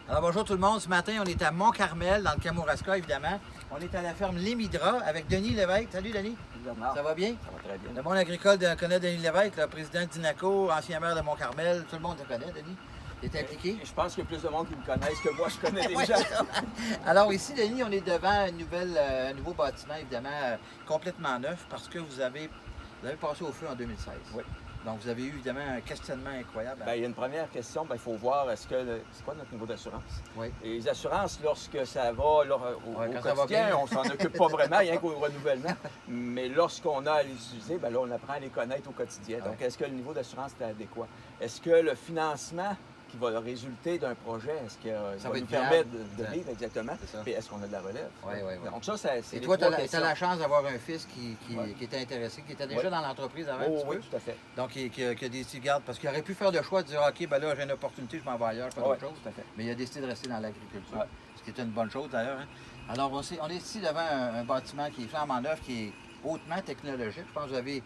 Alors bonjour tout le monde, ce matin on est à Mont-Carmel, dans le Kamouraska évidemment. On est à la ferme Lémydra avec Denis Lévesque. Salut Denis. Ça va bien? Ça va très bien. Le monde agricole connaît Denis Lévesque, le président d'Inaco, ancien maire de Mont-Carmel. Tout le monde te connaît, Denis. Tu es impliqué? Je pense qu'il y a plus de monde qui me connaissent que moi, je connais déjà. Alors ici, Denis, on est devant un nouveau bâtiment, évidemment, complètement neuf, parce que vous avez passé au feu en 2016. Oui. Donc vous avez eu évidemment un questionnement incroyable. Bien, il y a une première question, il faut voir c'est quoi notre niveau d'assurance? Oui. Et les assurances, lorsque ça va au ça quotidien, va on s'en occupe pas vraiment, rien qu'au renouvellement. Mais lorsqu'on a à les utiliser, là, on apprend à les connaître au quotidien. Donc, est-ce que le niveau d'assurance est adéquat? Est-ce que le financement qui va résulter d'un projet, est-ce que ça va nous permettre de vivre exactement? Et est-ce qu'on a de la relève? Oui. Donc ça, c'est et toi, tu as la chance d'avoir un fils qui était intéressé, qui était déjà dans l'entreprise avant. Oui, tout à fait. Donc, qui a décidé, regarde, parce qu'il aurait pu faire le choix de dire, OK, ben là, j'ai une opportunité, je m'en vais ailleurs, faire autre chose. Tout à fait. Mais il a décidé de rester dans l'agriculture, ce qui est une bonne chose d'ailleurs. Hein. Alors, on est ici devant un bâtiment qui est flambant neuf, qui est hautement technologique. Je pense que vous avez...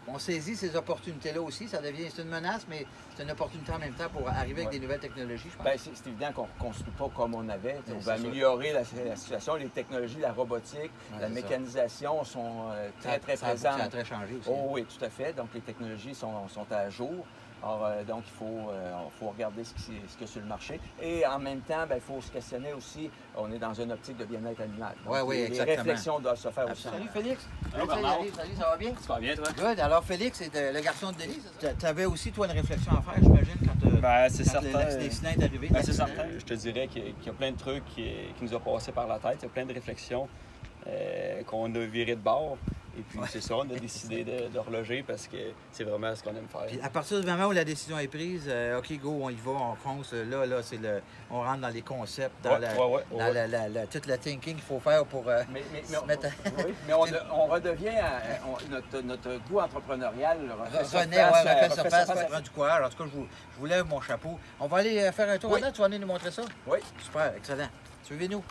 On saisit ces opportunités-là aussi. C'est une menace, mais c'est une opportunité en même temps pour arriver avec des nouvelles technologies, je pense. Bien, c'est évident qu'on ne construit pas comme on avait. On va améliorer la situation. Les technologies, la robotique, la mécanisation sont très présentes. Ça a très changé aussi. Oh, oui, tout à fait. Donc, les technologies sont à jour. Alors, donc, il faut regarder ce qu'il y a sur le marché. Et en même temps, il faut se questionner aussi. On est dans une optique de bien-être animal. Oui, exactement. Les réflexions doivent se faire aussi. Salut Félix. Salut Bernard. Salut, ça va bien? Ça va bien, toi? Good. Alors Félix, c'est le garçon de Denis, c'est ça? Tu avais aussi, toi, une réflexion à faire, j'imagine, quand l'accident est arrivé. C'est certain. Je te dirais qu'il y a plein de trucs qui nous ont passé par la tête. Il y a plein de réflexions qu'on a virées de bord. Et puis, c'est ça, on a décidé de reloger parce que c'est vraiment ce qu'on aime faire. Puis à partir du moment où la décision est prise, OK, go, on y va, on fonce. Là, on rentre dans les concepts, dans tout le thinking qu'il faut faire pour se mettre... mais on redevient, notre goût entrepreneurial refait surface, ça prend du courage. En tout cas, je vous lève mon chapeau. On va aller faire un tour là, tu vas venir nous montrer ça? Oui. Super, excellent. Suivez-nous.